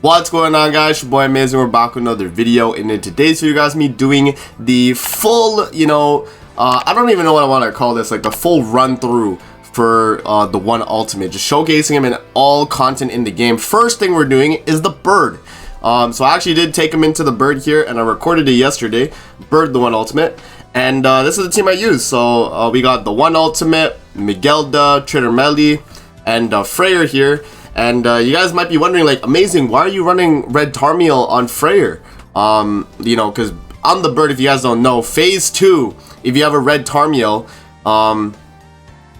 What's going on, guys? Your boy Amazing. We're back with another video, and in today's video, guys, me doing the full, I don't even know what I want to call this, like the full run through for the one ultimate, just showcasing him in all content in the game. First thing we're doing is the bird. So I actually did take him into the bird here, and I recorded it yesterday. Bird, the one ultimate, and this is the team I used. So we got the one ultimate, Miguelda, Trader Melly, and Freyr here. And you guys might be wondering, like, Amazing, why are you running Red Tarmiel on Freyr? Because on the bird, if you guys don't know, Phase 2, if you have a Red Tarmiel,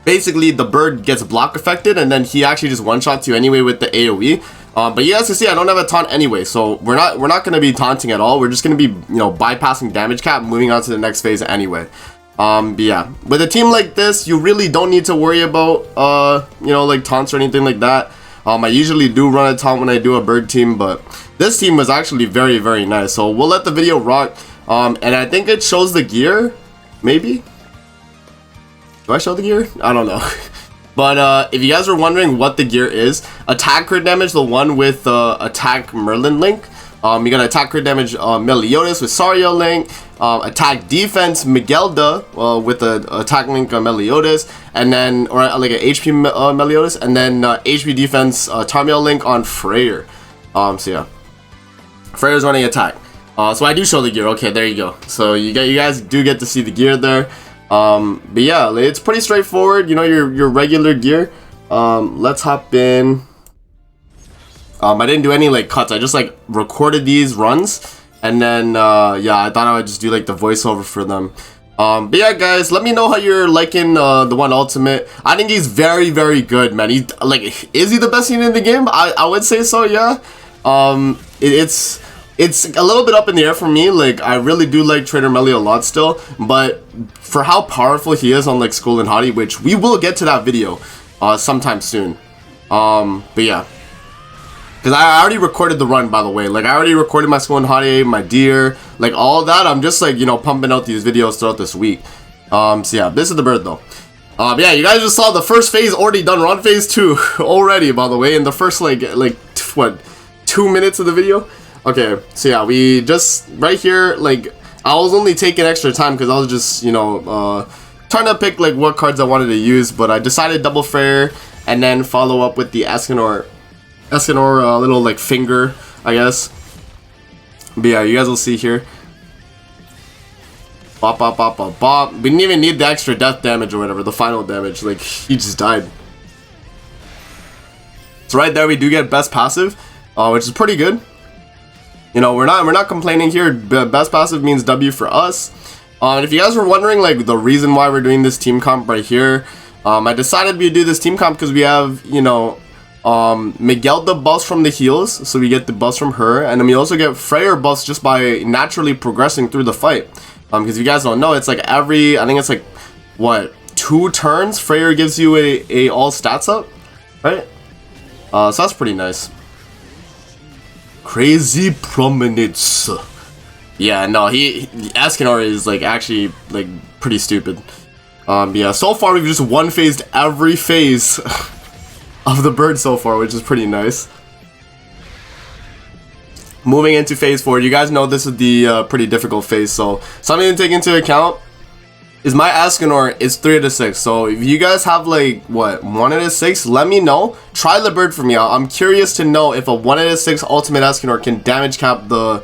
basically the bird gets block affected, and then he actually just one-shots you anyway with the AoE. But you guys can see I don't have a taunt anyway, so we're not going to be taunting at all. We're just going to be, bypassing damage cap, moving on to the next phase anyway. But yeah, with a team like this, you really don't need to worry about, like taunts or anything like that. I usually do run a taunt when I do a bird team, but this team was actually very, very nice. So we'll let the video rock. And I think it shows the gear, maybe? Do I show the gear? I don't know. But if you guys were wondering what the gear is, attack crit damage, the one with attack Merlin link. You got attack crit damage Meliodas with Saria link, attack defense Miguelda with the attack link Meliodas, and then like an HP Meliodas, and then HP defense Tarmiel link on Freyr. So yeah, Freyr's running attack. So I do show the gear. Okay, there you go. So you guys do get to see the gear there. But yeah, it's pretty straightforward. Your regular gear. Let's hop in. I didn't do any like cuts. I just like recorded these runs, and then yeah, I thought I would just do like the voiceover for them. But yeah, guys, let me know how you're liking the one ultimate. I think he's very, very good, man. He's like, is he the best unit in the game? I would say so, yeah. It's a little bit up in the air for me. Like, I really do like Trader Melly a lot still, but for how powerful he is on like Skull and Hottie, which we will get to that video sometime soon. But yeah. Because I already recorded the run, by the way. Like, I already recorded my Skull and Hottie, my deer, like, all that. I'm just, like, pumping out these videos throughout this week. So, yeah, this is the bird, though. Yeah, you guys just saw the first phase already done. We're on phase 2 already, by the way, in the first, like, what, 2 minutes of the video? Okay, so, yeah, we just, right here, like, I was only taking extra time because I was just, trying to pick, like, what cards I wanted to use. But I decided double Freyr and then follow up with the Escanor, little like finger, I guess. But yeah, you guys will see here. Bop, bop, bop, bop, bop. We didn't even need the extra death damage or whatever, the final damage. Like, he just died. So right there, we do get best passive, which is pretty good. We're not complaining here. Best passive means W for us. And if you guys were wondering, like, the reason why we're doing this team comp right here, I decided we do this team comp because we have, Miguelda buffs from the heals, so we get the buffs from her, and then we also get Freyr buffs just by naturally progressing through the fight. Because if you guys don't know, it's like I think it's like, what, 2 turns, Freyr gives you a all stats up, right? So that's pretty nice. Crazy promenades. Yeah, no, Escanor is like actually like pretty stupid. Yeah, so far we've just one phased every phase of the bird so far, which is pretty nice. Moving into phase 4, you guys know this is the pretty difficult phase, so something to take into account is my Escanor is 3 out of 6. So if you guys have like what 1 out of 6, let me know. Try the bird for me. I'm curious to know if a 1 out of 6 ultimate Escanor can damage cap the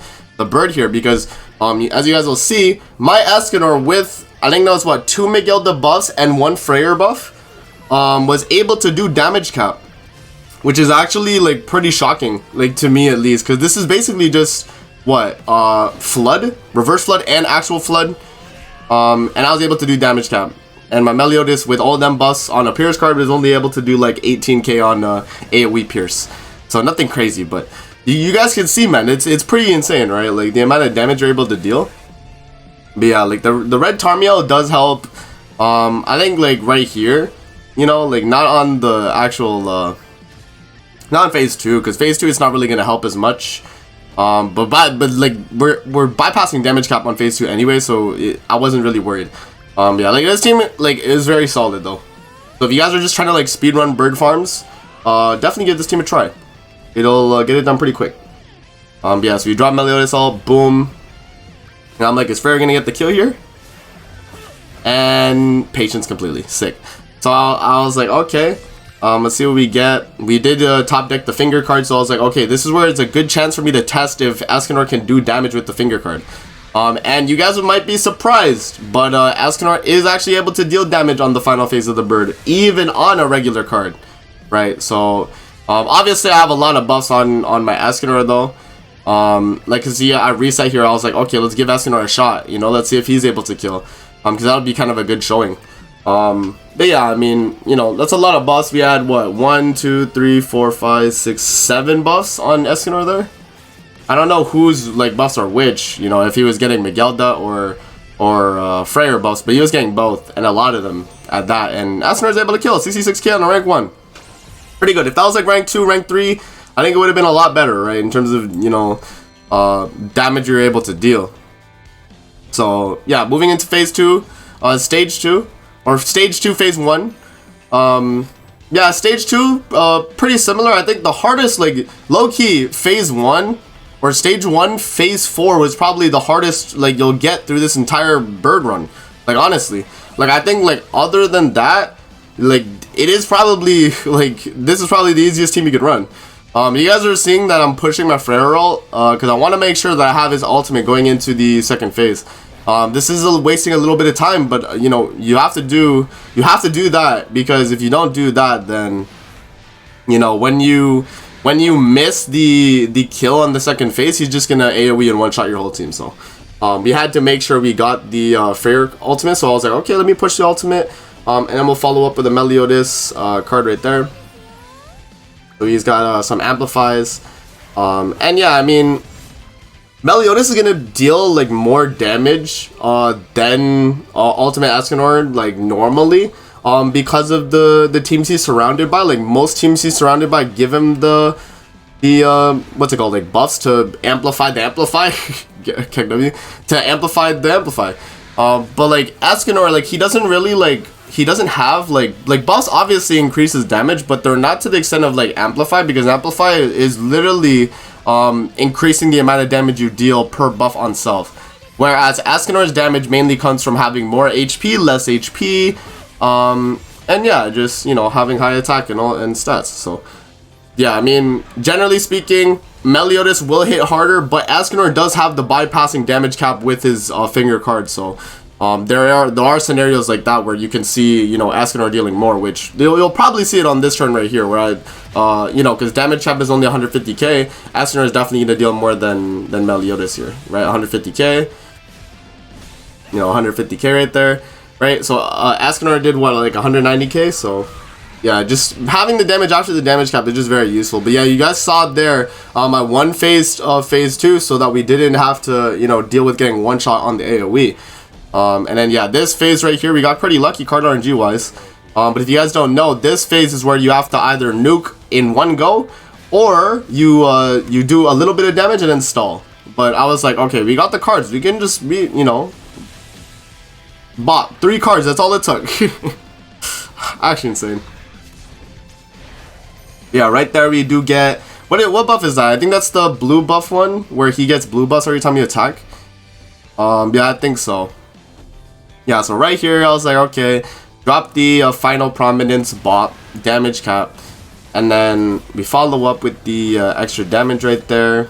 bird here, because as you guys will see, my Escanor with I think that was what 2 Miguelda buffs and 1 Freyr buff was able to do damage cap, which is actually like pretty shocking, like to me at least, because this is basically just what flood, reverse flood, and actual flood, and I was able to do damage cap, and my Meliodas with all them buffs on a Pierce card was only able to do like 18k on AoE Pierce, so nothing crazy, but you guys can see, man, it's pretty insane, right? Like the amount of damage you're able to deal. But yeah, like the Red Tarmiel does help. I think like right here. Like not on the actual, not on phase 2, because phase 2 is not really gonna help as much. But like we're bypassing damage cap on phase 2 anyway, so I wasn't really worried. Yeah, like this team like is very solid though. So if you guys are just trying to like speedrun bird farms, definitely give this team a try. It'll get it done pretty quick. Yeah, so we drop Meliodas all, boom. And I'm like, is Freyr gonna get the kill here? And patience completely, sick. So I was like, okay, let's see what we get. We did top deck the finger card, so I was like, okay, this is where it's a good chance for me to test if Escanor can do damage with the finger card. And you guys might be surprised, but Escanor is actually able to deal damage on the final phase of the bird, even on a regular card, right? So obviously I have a lot of buffs on my Escanor though. Like, cause yeah, I reset here, I was like, okay, let's give Escanor a shot, you know, let's see if he's able to kill. Because that would be kind of a good showing. But yeah, I mean, you know, that's a lot of buffs. We had, what, 1, 2, 3, 4, 5, 6, 7 buffs on Escanor there. I don't know whose, like, buffs are which, you know, if he was getting Miguelda or Freyr buffs, but he was getting both, and a lot of them at that. And Escanor is able to kill 66k on a rank 1. Pretty good. If that was, like, rank 2, rank 3, I think it would have been a lot better, right, in terms of, you know, damage you're able to deal. So, yeah, moving into phase 2, stage 2, or stage 2, phase 1. Yeah, stage 2, pretty similar. I think the hardest, like, low-key, phase 1, or stage 1, phase 4 was probably the hardest, like, you'll get through this entire bird run. Like, honestly. Like, I think, like, other than that, like, it is probably, like, this is probably the easiest team you could run. You guys are seeing that I'm pushing my Freyr ult, because I want to make sure that I have his ultimate going into the second phase. This is wasting a little bit of time, but you know, you have to do that, because if you don't do that, then you know, when you miss the kill on the second phase, he's just gonna AoE and one-shot your whole team. So we had to make sure we got the Freyr ultimate, so I was like, okay, let me push the ultimate, and then we'll follow up with a Meliodas card right there. So he's got some amplifies, and yeah, I mean, Meliodas is gonna deal like more damage than Ultimate Escanor, like normally, because of the teams he's surrounded by. Like most teams he's surrounded by give him the what's it called, like buffs to amplify the amplify, to amplify the amplify. But like Escanor, like he doesn't really like. He doesn't have like buffs obviously increases damage, but they're not to the extent of like amplify, because amplify is literally increasing the amount of damage you deal per buff on self, whereas Escanor's damage mainly comes from having more HP, less HP, and yeah, just, you know, having high attack and all and stats. So yeah, I mean, generally speaking, Meliodas will hit harder, but Escanor does have the bypassing damage cap with his finger card. So there are scenarios like that where you can see, you know, Escanor dealing more, which you'll probably see it on this turn right here, where I, you know, because damage cap is only 150k, Escanor is definitely going to deal more than Meliodas here, right? 150k, you know, 150k right there, right? So Escanor did what, like 190k, so yeah, just having the damage after the damage cap is just very useful. But yeah, you guys saw there my one phase phase 2, so that we didn't have to, you know, deal with getting one shot on the AoE. And then yeah, this phase right here, we got pretty lucky card RNG wise. But if you guys don't know, this phase is where you have to either nuke in one go, or you do a little bit of damage and then stall. But I was like, okay, we got the cards, we can just you know, bought 3 cards, that's all it took. Actually insane. Yeah, right there we do get, what buff is that? I think that's the blue buff one, where he gets blue buffs every time you attack. Yeah, I think so. Yeah, so right here, I was like, okay, drop the final prominence bot damage cap, and then we follow up with the extra damage right there,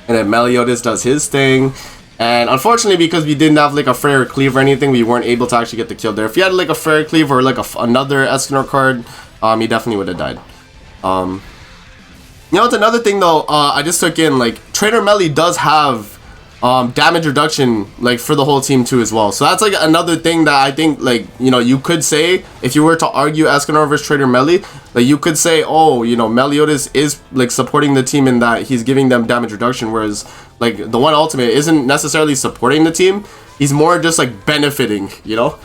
and then Meliodas does his thing, and unfortunately, because we didn't have like a Freyr cleave or anything, we weren't able to actually get the kill there. If you had like a Freyr cleave or like another Escanor card, he definitely would have died. You know what's another thing though, I just took in, like, Trainer Melly does have damage reduction, like, for the whole team too as well. So that's like another thing that I think, like, you know, you could say, if you were to argue Escanor versus Trainer Melly, like, you could say, oh, you know, Meliodas is like supporting the team in that he's giving them damage reduction, whereas like the one ultimate isn't necessarily supporting the team, he's more just like benefiting, you know.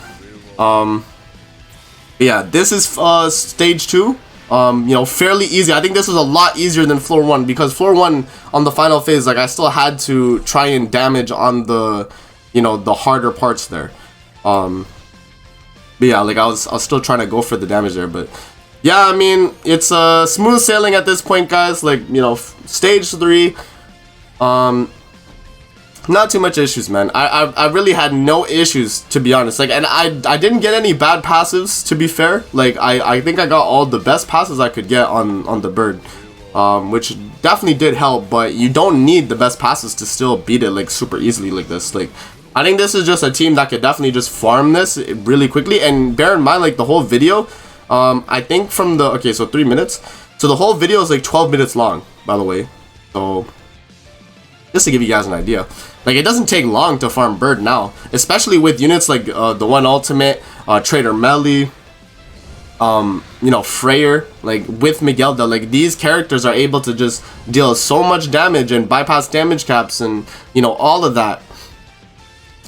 Yeah, this is stage 2. You know, fairly easy. I think this is a lot easier than floor 1, because floor 1 on the final phase, like, I still had to try and damage on the, you know, the harder parts there. But yeah, like, I was still trying to go for the damage there, but yeah, I mean, it's smooth sailing at this point, guys. Like, you know, stage 3. Not too much issues, man. I really had no issues, to be honest. Like, and I didn't get any bad passives, to be fair. Like, I think I got all the best passes I could get on the bird, which definitely did help. But you don't need the best passes to still beat it like super easily like this. Like, I think this is just a team that could definitely just farm this really quickly. And bear in mind, like, the whole video, I think from the, okay, so 3 minutes. So the whole video is like 12 minutes long, by the way. So just to give you guys an idea, like, it doesn't take long to farm bird now, especially with units like the one ultimate, Trader Melly, you know, Freyer, like with Miguelda. Like, these characters are able to just deal so much damage and bypass damage caps and, you know, all of that,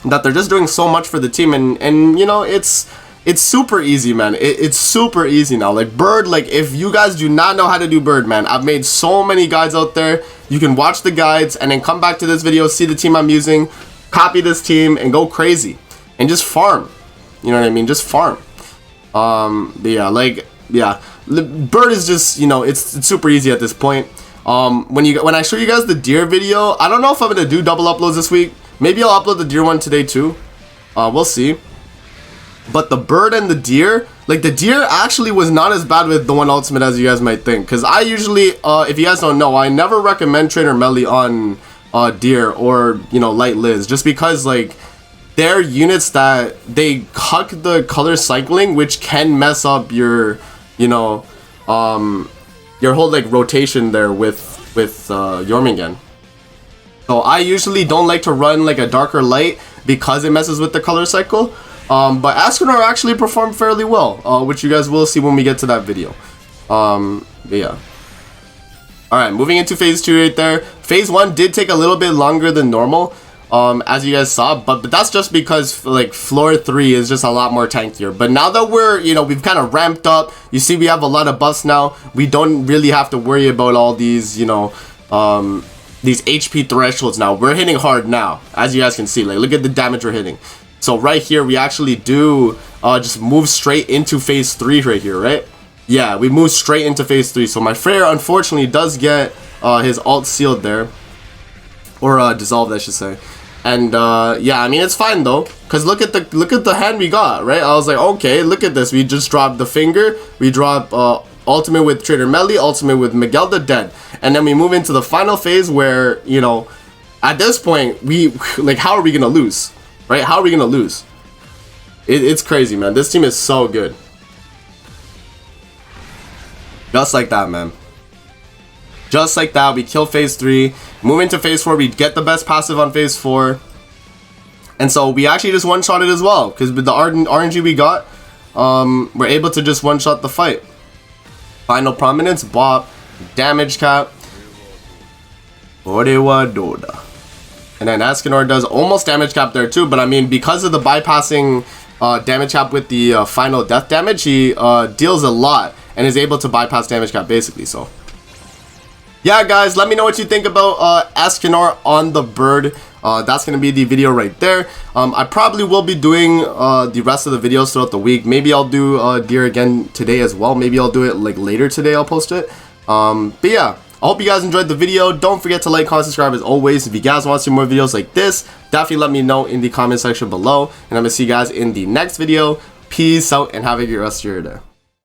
that they're just doing so much for the team. And you know, it's super easy, man. It's super easy now. Like, bird, like, if you guys do not know how to do bird, man, I've made so many guides out there. You can watch the guides and then come back to this video, see the team I'm using, copy this team, and go crazy and just farm. You know what I mean? Just farm. But yeah, like, yeah, bird is just, you know, it's super easy at this point. When I show you guys the deer video, I don't know if I'm gonna do double uploads this week. Maybe I'll upload the deer one today too. We'll see. But the bird and the deer, like, the deer actually was not as bad with the one ultimate as you guys might think. Because I usually, if you guys don't know, I never recommend Trainer Melly on deer or, you know, light Liz. Just because, like, they're units that they cuck the color cycling, which can mess up your, you know, your whole, like, rotation there with Jormungand. So I usually don't like to run, like, a darker light because it messes with the color cycle. But Escanor actually performed fairly well, which you guys will see when we get to that video. But yeah. Alright, moving into phase 2 right there. Phase 1 did take a little bit longer than normal, as you guys saw, but that's just because, like, floor 3 is just a lot more tankier. But now that we're, you know, we've kind of ramped up, you see we have a lot of buffs now. We don't really have to worry about all these, you know, these HP thresholds now. We're hitting hard now, as you guys can see. Like, look at the damage we're hitting. So right here, we actually do just move straight into phase 3 right here, right? Yeah, we move straight into phase 3. So my Freyer, unfortunately, does get his ult sealed there. Or dissolved, I should say. And yeah, I mean, it's fine though, because look at the hand we got, right? I was like, okay, look at this. We just dropped the finger. We drop ultimate with Trader Melly, ultimate with Miguelda, dead. And then we move into the final phase where, you know, at this point, we, like, how are we going to lose? Right? How are we going to lose? It's crazy, man. This team is so good. Just like that, man. Just like that, we kill phase 3. Move into phase 4. We get the best passive on phase 4. And so we actually just one-shot it as well. Because with the RNG we got, we're able to just one-shot the fight. Final prominence, bop, damage cap. Orewa Doda. And then Escanor does almost damage cap there too, but I mean, because of the bypassing damage cap with the final death damage, he deals a lot and is able to bypass damage cap basically. So yeah, guys, let me know what you think about Escanor on the bird. That's going to be the video right there. I probably will be doing the rest of the videos throughout the week. Maybe I'll do deer again today as well. Maybe I'll do it like later today. I'll post it. But yeah. I hope you guys enjoyed the video. Don't forget to like, comment, subscribe as always. If you guys want to see more videos like this, definitely let me know in the comment section below. And I'm going to see you guys in the next video. Peace out and have a good rest of your day.